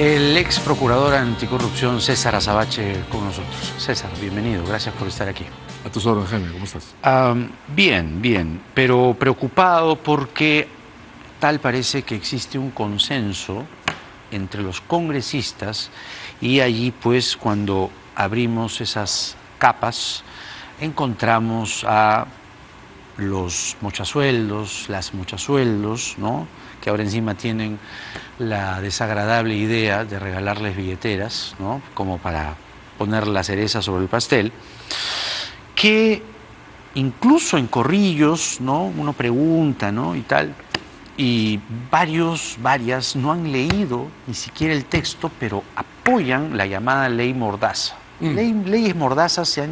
El ex procurador anticorrupción César Azabache con nosotros. César, bienvenido, gracias por estar aquí. A tus órdenes, Jaime, ¿cómo estás? Bien, pero preocupado porque tal parece que existe un consenso entre los congresistas y allí pues cuando abrimos esas capas encontramos a los mochasueldos, las mochasueldos, ¿no?, que ahora encima tienen la desagradable idea de regalarles billeteras, ¿no?, como para poner la cereza sobre el pastel, que incluso en corrillos, ¿no?, uno pregunta, ¿no?, y tal, y varias no han leído ni siquiera el texto, pero apoyan la llamada ley Mordaza. Leyes Mordaza se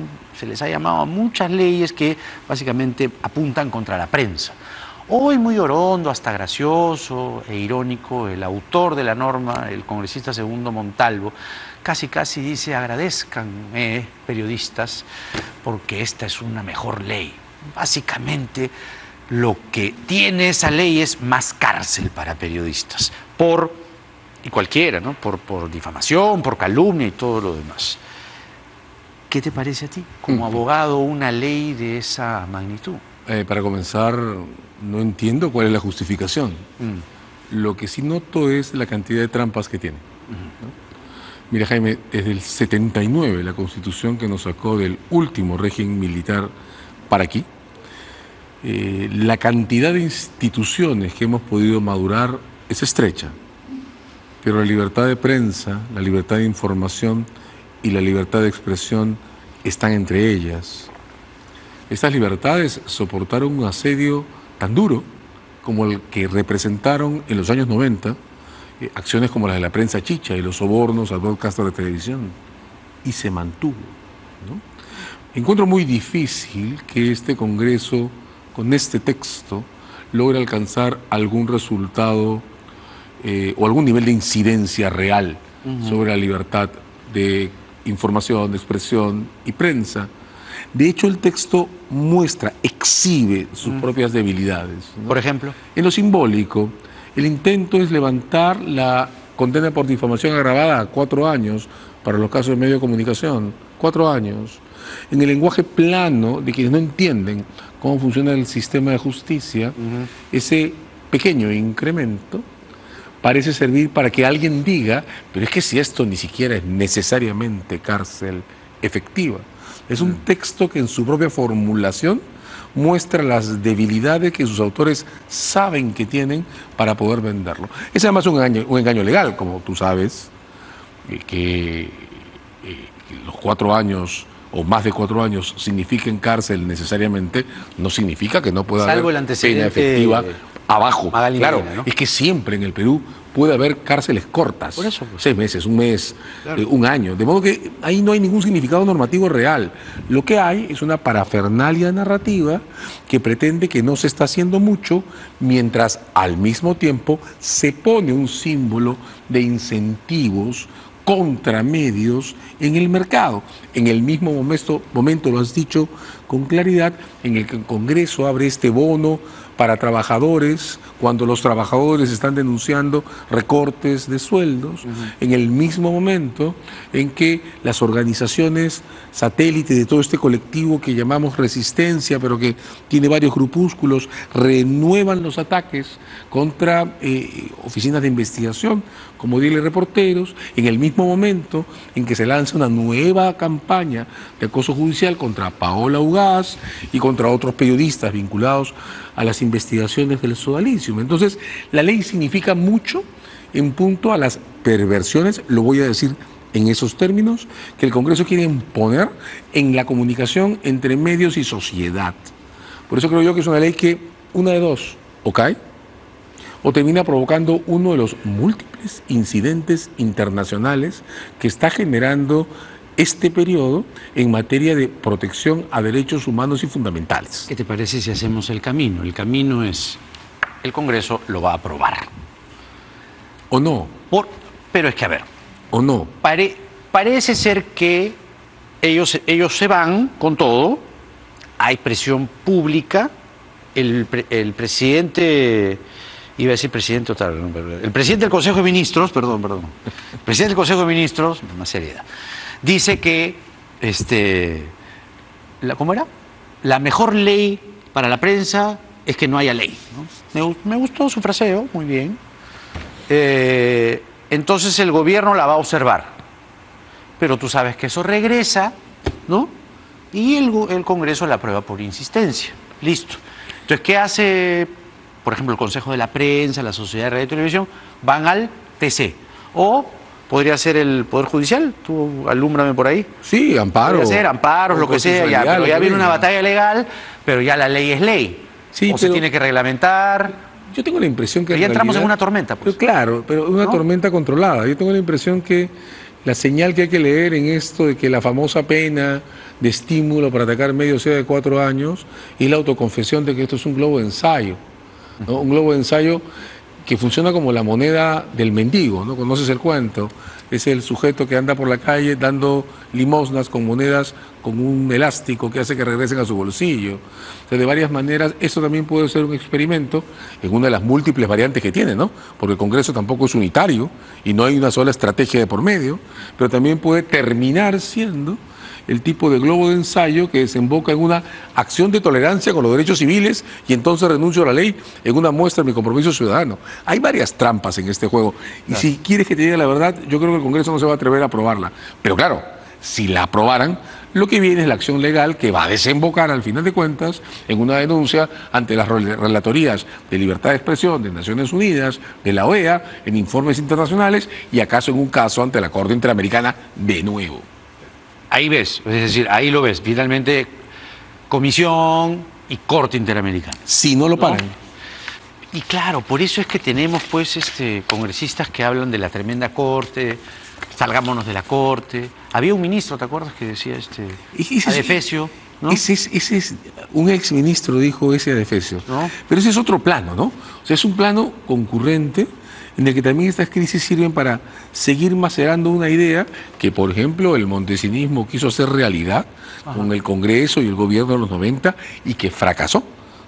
les ha llamado a muchas leyes que básicamente apuntan contra la prensa. Hoy muy orondo, hasta gracioso e irónico, el autor de la norma, el congresista Segundo Montalvo, casi dice: agradezcanme, periodistas, porque esta es una mejor ley. Básicamente lo que tiene esa ley es más cárcel para periodistas, y cualquiera, ¿no?, por difamación, por calumnia y todo lo demás. ¿Qué te parece a ti, como abogado, una ley de esa magnitud? Para comenzar, no entiendo cuál es la justificación. Lo que sí noto es la cantidad de trampas que tiene, ¿no? Mira, Jaime, desde el 79, la Constitución que nos sacó del último régimen militar para aquí, la cantidad de instituciones que hemos podido madurar es estrecha, pero la libertad de prensa, la libertad de información y la libertad de expresión están entre ellas. Estas libertades soportaron un asedio tan duro como el que representaron en los años 90 acciones como las de la prensa chicha y los sobornos al broadcaster de televisión, y se mantuvo, ¿no? Encuentro muy difícil que este Congreso, con este texto, logre alcanzar algún resultado o algún nivel de incidencia real sobre la libertad de información, de expresión y prensa. De hecho, el texto exhibe sus propias debilidades, ¿no? Por ejemplo, En lo simbólico, el intento es levantar la condena por difamación agravada a 4 años para los casos de medio de comunicación. 4 años. En el lenguaje plano de quienes no entienden cómo funciona el sistema de justicia, ese pequeño incremento parece servir para que alguien diga: pero es que si esto ni siquiera es necesariamente cárcel efectiva. Es un texto que en su propia formulación muestra las debilidades que sus autores saben que tienen para poder venderlo. Es además un engaño legal, como tú sabes, que los 4 años o más de 4 años signifiquen cárcel necesariamente, no significa que no pueda salvo haber el antecedente pena efectiva abajo. Magali Claro, Medina, ¿no? es que siempre en el Perú puede haber cárceles cortas. Por eso, pues. 6 meses, un mes, Claro. un año. De modo que ahí no hay ningún significado normativo real. Lo que hay es una parafernalia narrativa que pretende que no se está haciendo mucho, mientras al mismo tiempo se pone un símbolo de incentivos contra medios en el mercado. En el mismo momento, lo has dicho con claridad, en el que el Congreso abre este bono para trabajadores, cuando los trabajadores están denunciando recortes de sueldos, en el mismo momento en que las organizaciones satélites de todo este colectivo que llamamos Resistencia, pero que tiene varios grupúsculos, renuevan los ataques contra oficinas de investigación, como Dile Reporteros, en el mismo momento en que se lanza una nueva campaña de acoso judicial contra Paola Ugaz y contra otros periodistas vinculados a las investigaciones del sodalicio. Entonces, la ley significa mucho en punto a las perversiones, lo voy a decir en esos términos, que el Congreso quiere imponer en la comunicación entre medios y sociedad. Por eso creo yo que es una ley que, una de dos, o cae, o termina provocando uno de los múltiples incidentes internacionales que está generando este periodo en materia de protección a derechos humanos y fundamentales. ¿Qué te parece si hacemos el camino? El camino es: el Congreso lo va a aprobar. ¿O no? Pero es que, a ver, ¿O no? parece ser que ellos se van con todo, hay presión pública, el presidente iba a decir presidente o tal, el presidente del Consejo de Ministros, perdón, el presidente del Consejo de Ministros, más seriedad, dice que, ¿cómo era? La mejor ley para la prensa es que no haya ley, ¿no? Me gustó su fraseo, muy bien. Entonces el gobierno la va a observar, pero tú sabes que eso regresa, ¿no? Y el Congreso la aprueba por insistencia. Listo. Entonces, ¿qué hace, por ejemplo, el Consejo de la Prensa, la Sociedad de Radio y Televisión? Van al TC. O podría ser el Poder Judicial, tú alúmbrame por ahí. Sí, amparo. Podría ser amparos, lo que sea, ya, pero ya viene una batalla legal, pero ya la ley es ley. Sí, o se tiene que reglamentar. Yo tengo la impresión que Pero ya entramos en una tormenta, pues. Pero claro, pero una tormenta controlada. Yo tengo la impresión que la señal que hay que leer en esto de que la famosa pena de estímulo para atacar medios sea de 4 años y la autoconfesión de que esto es un globo de ensayo, ¿no? Un globo de ensayo que funciona como la moneda del mendigo, ¿no? ¿Conoces el cuento? Es el sujeto que anda por la calle dando limosnas con monedas con un elástico que hace que regresen a su bolsillo. O sea, de varias maneras, eso también puede ser un experimento en una de las múltiples variantes que tiene, ¿no? Porque el Congreso tampoco es unitario y no hay una sola estrategia de por medio, pero también puede terminar siendo el tipo de globo de ensayo que desemboca en una acción de tolerancia con los derechos civiles y entonces renuncio a la ley en una muestra de mi compromiso ciudadano. Hay varias trampas en este juego y si quieres que te diga la verdad, yo creo que el Congreso no se va a atrever a aprobarla. Pero claro, si la aprobaran, lo que viene es la acción legal que va a desembocar al final de cuentas en una denuncia ante las relatorías de libertad de expresión de Naciones Unidas, de la OEA, en informes internacionales y acaso en un caso ante la Corte Interamericana de nuevo. Ahí ves, es decir, ahí lo ves, finalmente Comisión y Corte Interamericana. Si no lo paran. ¿No? Y claro, por eso es que tenemos pues congresistas que hablan de la tremenda Corte, salgámonos de la Corte. Había un ministro, ¿te acuerdas? Que decía Adefesio, ¿no? Ese es un exministro dijo ese Adefesio. ¿No? Pero ese es otro plano, ¿no? O sea, es un plano concurrente en el que también estas crisis sirven para seguir macerando una idea que, por ejemplo, el montesinismo quiso hacer realidad con el Congreso y el gobierno de los 90 y que fracasó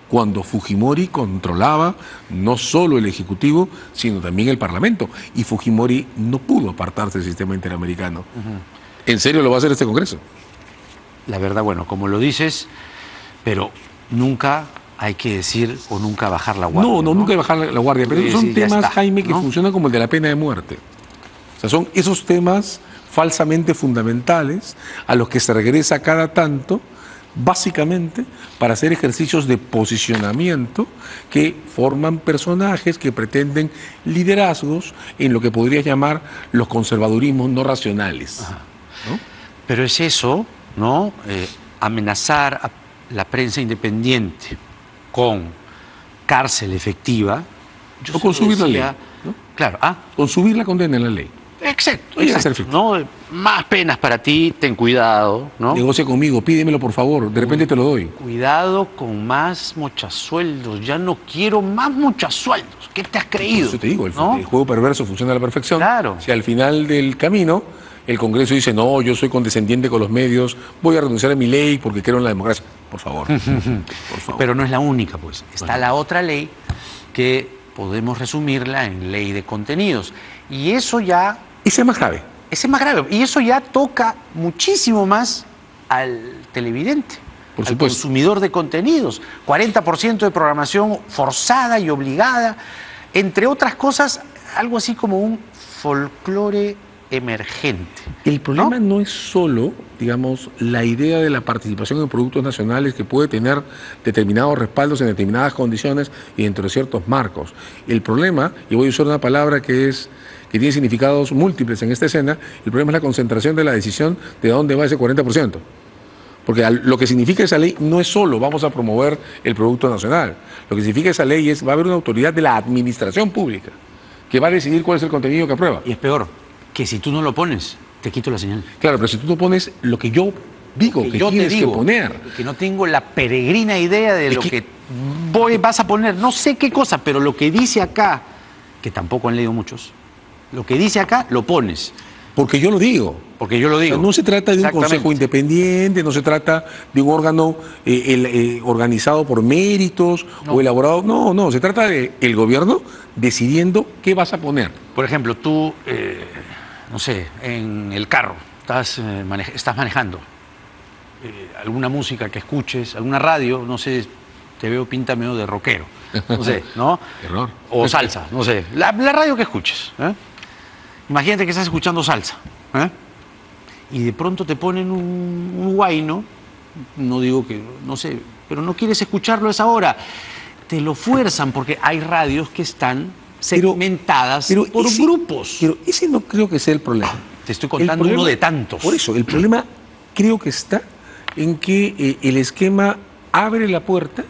cuando Fujimori controlaba no solo el Ejecutivo, sino también el Parlamento. Y Fujimori no pudo apartarse del sistema interamericano. ¿En serio lo va a hacer este Congreso? La verdad, bueno, como lo dices, pero nunca hay que decir o nunca bajar la guardia. No, nunca hay que bajar la guardia, pero son temas, Jaime, que ¿no? funcionan como el de la pena de muerte. O sea, son esos temas falsamente fundamentales a los que se regresa cada tanto, básicamente para hacer ejercicios de posicionamiento que forman personajes que pretenden liderazgos en lo que podría llamar los conservadurismos no racionales. ¿No? Pero es eso, ¿no? Amenazar a la prensa independiente con cárcel efectiva. O con subir la ley, ¿no? Claro, con subir la condena en la ley. Exacto, ¿no? Más penas para ti, ten cuidado, ¿no? Negocia conmigo, pídemelo por favor, de repente te lo doy. Cuidado con más mochasueldos, ya no quiero más mochasueldos. ¿Qué te has creído? Eso te digo, el ¿no? juego perverso funciona a la perfección. Claro. Si al final del camino el Congreso dice, no, yo soy condescendiente con los medios, voy a renunciar a mi ley porque creo en la democracia. Por favor, por favor. Pero no es la única, pues. Está la otra ley que podemos resumirla en ley de contenidos. Y eso ya... Ese es más grave. Ese es más grave. Y eso ya toca muchísimo más al televidente, por al supuesto, consumidor de contenidos. 40% de programación forzada y obligada. Entre otras cosas, algo así como un folclore emergente. El problema no es solo, digamos, la idea de la participación en productos nacionales que puede tener determinados respaldos en determinadas condiciones y dentro de ciertos marcos. El problema, y voy a usar una palabra que tiene significados múltiples en esta escena, el problema es la concentración de la decisión de dónde va ese 40%. Porque lo que significa esa ley no es solo vamos a promover el producto nacional. Lo que significa esa ley es va a haber una autoridad de la administración pública que va a decidir cuál es el contenido que aprueba. Y es peor, que si tú no lo pones, te quito la señal. Claro, pero si tú no pones lo que yo digo que yo tienes te digo, que poner. Que no tengo la peregrina idea de lo que vas a poner, no sé qué cosa, pero lo que dice acá, que tampoco han leído muchos, lo que dice acá lo pones. Porque yo lo digo. Porque yo lo O sea, digo. no se trata de un Exactamente. consejo independiente, no se trata de un órgano organizado por méritos No. o elaborado. No, no, se trata de el gobierno decidiendo qué vas a poner. Por ejemplo, tú, no sé, en el carro, estás manejando. Alguna música que escuches, alguna radio, no sé, te veo pinta medio de rockero, no sé, ¿no? Error. O salsa, no sé. La radio que escuches. Imagínate que estás escuchando salsa. Y de pronto te ponen un huayno, no digo que, no sé, pero no quieres escucharlo a esa hora. Te lo fuerzan porque hay radios que están segmentadas por grupos. Pero ese no creo que sea el problema. Te estoy contando uno de tantos. Por eso, el problema creo que está en que el esquema abre la puerta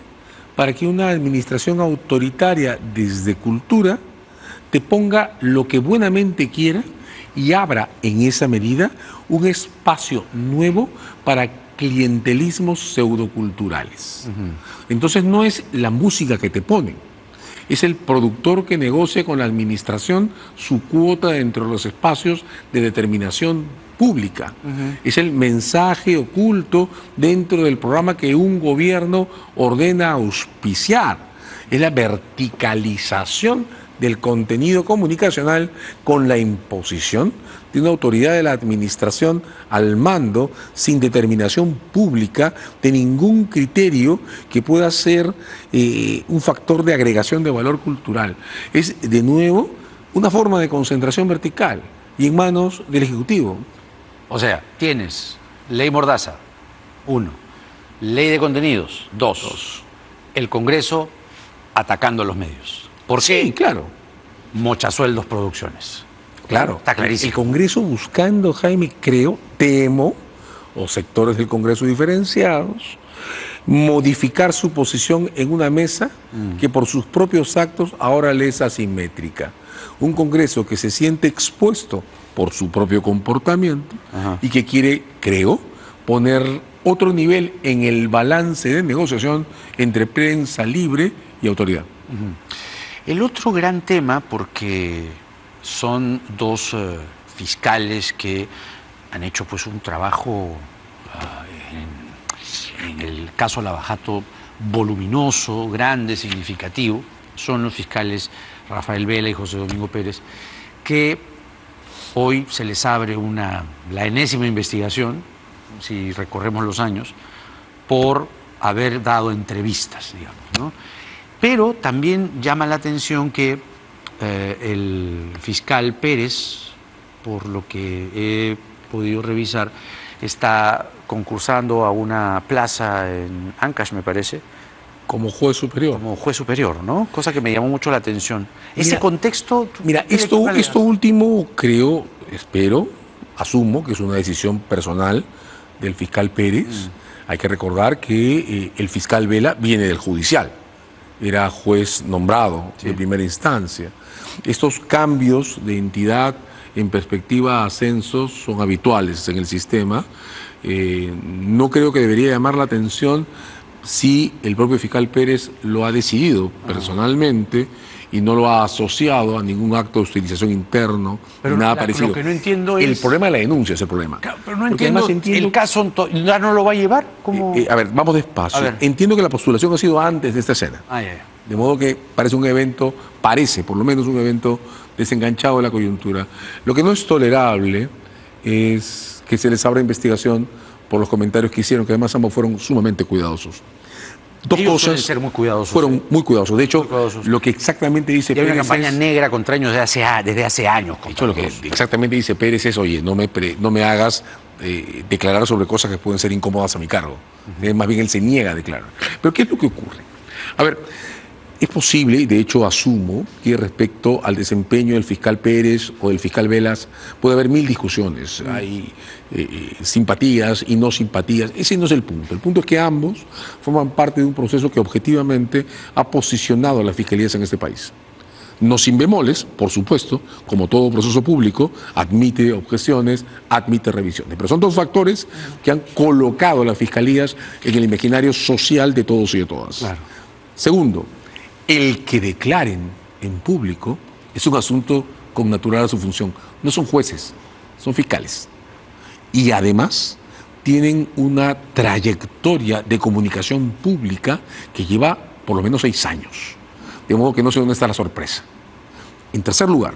para que una administración autoritaria desde cultura te ponga lo que buenamente quiera y abra en esa medida un espacio nuevo para clientelismos pseudoculturales. Entonces no es la música que te ponen, es el productor que negocia con la administración su cuota dentro de los espacios de determinación pública. Es el mensaje oculto dentro del programa que un gobierno ordena auspiciar. Es la verticalización del contenido comunicacional con la imposición de una autoridad de la administración al mando sin determinación pública de ningún criterio que pueda ser un factor de agregación de valor cultural. Es, de nuevo, una forma de concentración vertical y en manos del Ejecutivo. O sea, tienes ley Mordaza, 1, ley de contenidos, 2, el Congreso atacando a los medios. ¿Por qué? Sí, claro. Mochasueldos Producciones. Claro, Está clarísimo. El Congreso buscando, Jaime, temo, o sectores del Congreso diferenciados, modificar su posición en una mesa que por sus propios actos ahora le es asimétrica. Un Congreso que se siente expuesto por su propio comportamiento y que quiere, creo, poner otro nivel en el balance de negociación entre prensa libre y autoridad. El otro gran tema, porque son dos fiscales que han hecho pues un trabajo, en el caso Lavajato, voluminoso, grande, significativo, son los fiscales Rafael Vela y José Domingo Pérez, que hoy se les abre la enésima investigación, si recorremos los años, por haber dado entrevistas, digamos, ¿no? Pero también llama la atención que el fiscal Pérez, por lo que he podido revisar, está concursando a una plaza en Ancash, me parece. Como juez superior. Como juez superior, ¿no? Cosa que me llamó mucho la atención. Ese Mira, contexto... Mira, esto último creo, espero, asumo que es una decisión personal del fiscal Pérez. Hay que recordar que el fiscal Vela viene del judicial. Era juez nombrado de primera instancia. Estos cambios de entidad en perspectiva de ascensos son habituales en el sistema. No creo que debería llamar la atención si el propio fiscal Pérez lo ha decidido personalmente y no lo ha asociado a ningún acto de utilización interno, pero ni nada parecido. Lo que no entiendo el problema de la denuncia es el problema. Claro, pero no entiendo, el caso ya no lo va a llevar. ¿Cómo? A ver, vamos despacio. Entiendo que la postulación ha sido antes de esta escena. De modo que parece un evento, por lo menos un evento desenganchado de la coyuntura. Lo que no es tolerable es que se les abra investigación por los comentarios que hicieron, que además ambos fueron sumamente cuidadosos. Dos Ellos cosas ser muy cuidadosos. Fueron muy cuidadosos. De hecho, lo que exactamente dice Pérez. Hay una campaña es, negra contra ellos desde hace años. De hecho, lo que exactamente dice Pérez es: oye, no me hagas declarar sobre cosas que pueden ser incómodas a mi cargo. Más bien él se niega a declarar. Pero ¿qué es lo que ocurre? A ver, es posible, y de hecho asumo, que respecto al desempeño del fiscal Pérez o del fiscal Velas puede haber mil discusiones. Hay simpatías y no simpatías. Ese no es el punto. El punto es que ambos forman parte de un proceso que objetivamente ha posicionado a las fiscalías en este país. No sin bemoles, por supuesto, como todo proceso público, admite objeciones, admite revisiones. Pero son dos factores que han colocado a las fiscalías en el imaginario social de todos y de todas. Claro. Segundo, el que declaren en público es un asunto connatural a su función. No son jueces, son fiscales. Y además tienen una trayectoria de comunicación pública que lleva por lo menos 6 años. De modo que no sé dónde está la sorpresa. En tercer lugar,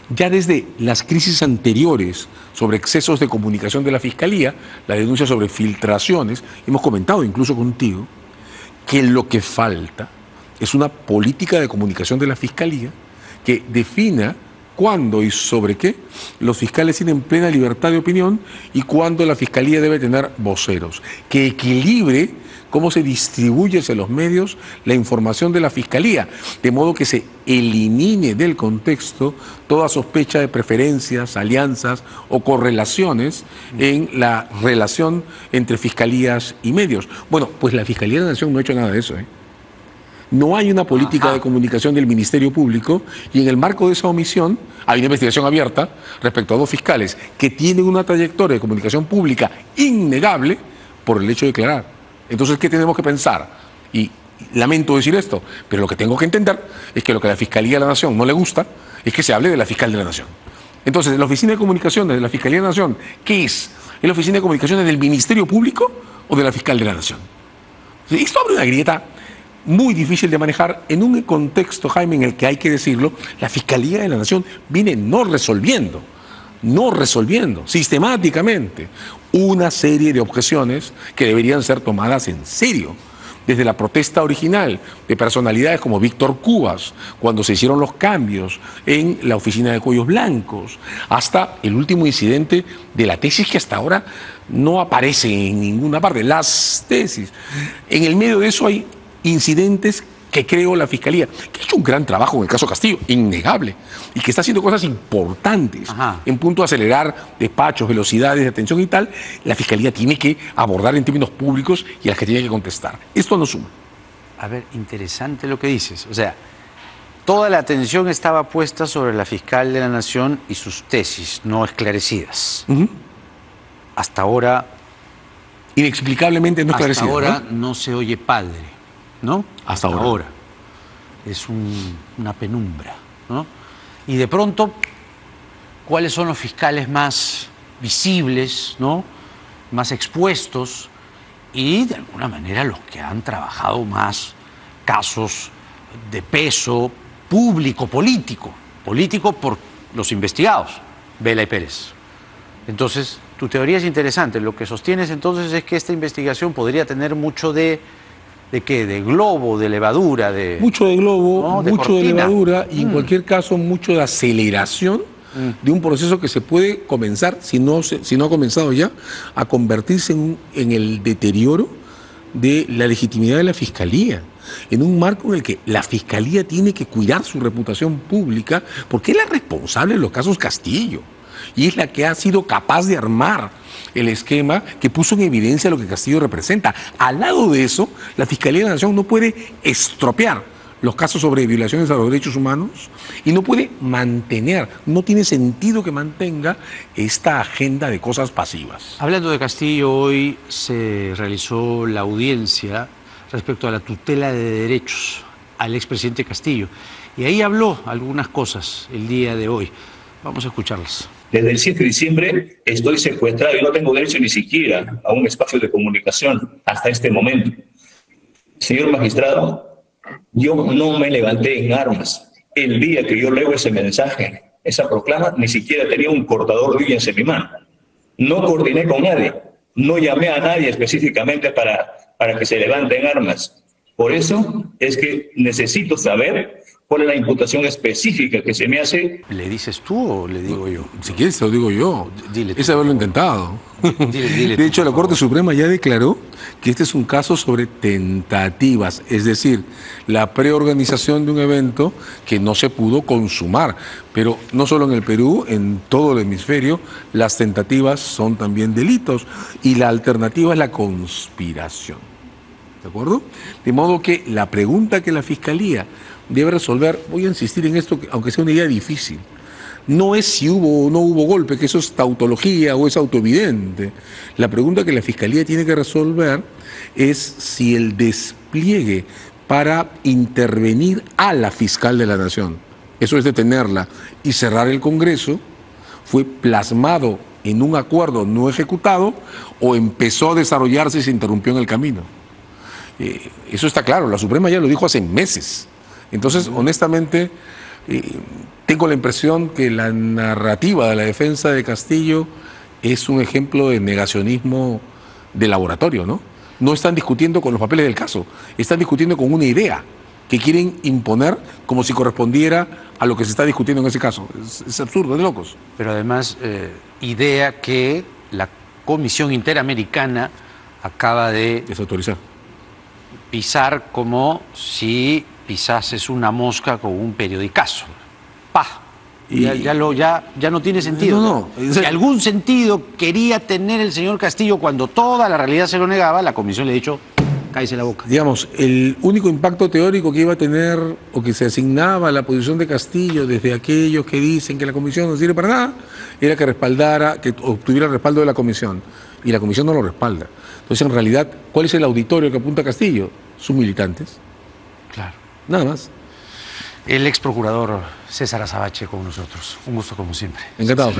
ya desde las crisis anteriores sobre excesos de comunicación de la Fiscalía, la denuncia sobre filtraciones, hemos comentado incluso contigo que lo que falta es una política de comunicación de la Fiscalía que defina cuándo y sobre qué los fiscales tienen plena libertad de opinión y cuándo la Fiscalía debe tener voceros, que equilibre cómo se distribuye hacia los medios la información de la Fiscalía, de modo que se elimine del contexto toda sospecha de preferencias, alianzas o correlaciones en la relación entre fiscalías y medios. Bueno, pues la Fiscalía de la Nación no ha hecho nada de eso, ¿eh? No hay una política de comunicación del Ministerio Público y en el marco de esa omisión hay una investigación abierta respecto a 2 fiscales que tienen una trayectoria de comunicación pública innegable por el hecho de declarar. Entonces, ¿qué tenemos que pensar? Y lamento decir esto, pero lo que tengo que entender es que lo que a la Fiscalía de la Nación no le gusta es que se hable de la fiscal de la Nación. Entonces, la Oficina de Comunicaciones de la Fiscalía de la Nación, ¿qué es? ¿Es la Oficina de Comunicaciones del Ministerio Público o de la fiscal de la Nación? Esto abre una grieta muy difícil de manejar en un contexto, Jaime, en el que hay que decirlo, la Fiscalía de la Nación viene no resolviendo sistemáticamente una serie de objeciones que deberían ser tomadas en serio. Desde la protesta original de personalidades como Víctor Cubas, cuando se hicieron los cambios en la oficina de Cuellos Blancos, hasta el último incidente de la tesis que hasta ahora no aparece en ninguna parte, las tesis. En el medio de eso hay incidentes que creo la Fiscalía, que ha hecho un gran trabajo en el caso Castillo, innegable, y que está haciendo cosas importantes en punto de acelerar despachos, velocidades de atención y tal, la Fiscalía tiene que abordar en términos públicos y a las que tiene que contestar. Esto no suma. A ver, interesante lo que dices. O sea, toda la atención estaba puesta sobre la fiscal de la Nación y sus tesis no esclarecidas. Hasta ahora... Inexplicablemente no esclarecidas. Hasta ahora no se oye padre, ¿no? Hasta ahora. Es una penumbra, ¿no? Y de pronto, ¿cuáles son los fiscales más visibles, ¿no? Más expuestos y de alguna manera los que han trabajado más casos de peso público, político por los investigados, Vela y Pérez? Entonces, tu teoría es interesante. Lo que sostienes entonces es que esta investigación podría tener mucho ¿de qué? ¿De globo, de levadura? Mucho de globo, ¿no? mucho de levadura y en cualquier caso mucho de aceleración de un proceso que se puede comenzar, si no ha comenzado ya, a convertirse en el deterioro de la legitimidad de la Fiscalía, en un marco en el que la Fiscalía tiene que cuidar su reputación pública porque es la responsable de los casos Castillo y es la que ha sido capaz de armar el esquema que puso en evidencia lo que Castillo representa. Al lado de eso, la Fiscalía de la Nación no puede estropear los casos sobre violaciones a los derechos humanos y no puede mantener, no tiene sentido que mantenga esta agenda de cosas pasivas. Hablando de Castillo, hoy se realizó la audiencia respecto a la tutela de derechos al expresidente Castillo y ahí habló algunas cosas el día de hoy. Vamos a escucharlas. Desde el 7 de diciembre estoy secuestrado y no tengo derecho ni siquiera a un espacio de comunicación hasta este momento. Señor magistrado, yo no me levanté en armas. El día que yo leo ese mensaje, esa proclama, ni siquiera tenía un cortador de uñas en mi mano. No coordiné con nadie, no llamé a nadie específicamente para que se levante en armas. Por eso es que necesito saber cuál es la imputación específica que se me hace. ¿Le dices tú o le digo yo? Si quieres te lo digo yo. Dile tú, es haberlo intentado. Dile de hecho, tú, la Corte Suprema ya declaró que este es un caso sobre tentativas, es decir, la preorganización de un evento que no se pudo consumar. Pero no solo en el Perú, en todo el hemisferio, las tentativas son también delitos y la alternativa es la conspiración. ¿De acuerdo? De modo que la pregunta que la Fiscalía debe resolver, voy a insistir en esto, aunque sea una idea difícil, no es si hubo o no hubo golpe, que eso es tautología o es autoevidente. La pregunta que la Fiscalía tiene que resolver es si el despliegue para intervenir a la fiscal de la Nación, eso es detenerla y cerrar el Congreso, fue plasmado en un acuerdo no ejecutado o empezó a desarrollarse y se interrumpió en el camino. Eso está claro, la Suprema ya lo dijo hace meses. Entonces, honestamente, tengo la impresión que la narrativa de la defensa de Castillo es un ejemplo de negacionismo de laboratorio, ¿no? No están discutiendo con los papeles del caso, están discutiendo con una idea que quieren imponer como si correspondiera a lo que se está discutiendo en ese caso. Es absurdo, es de locos. Pero además, idea que la Comisión Interamericana acaba de Desautorizar. pisar como si pisases una mosca con un periodicazo. ¡Pah! Ya no tiene sentido. No. Si algún sentido quería tener el señor Castillo cuando toda la realidad se lo negaba, la comisión le ha dicho, cállese la boca. Digamos, el único impacto teórico que iba a tener o que se asignaba a la posición de Castillo desde aquellos que dicen que la comisión no sirve para nada, era que respaldara, que obtuviera el respaldo de la comisión. Y la comisión no lo respalda. Entonces, en realidad, ¿cuál es el auditorio que apunta a Castillo? Sus militantes. Claro. Nada más. El ex procurador César Azabache con nosotros. Un gusto como siempre. Encantado.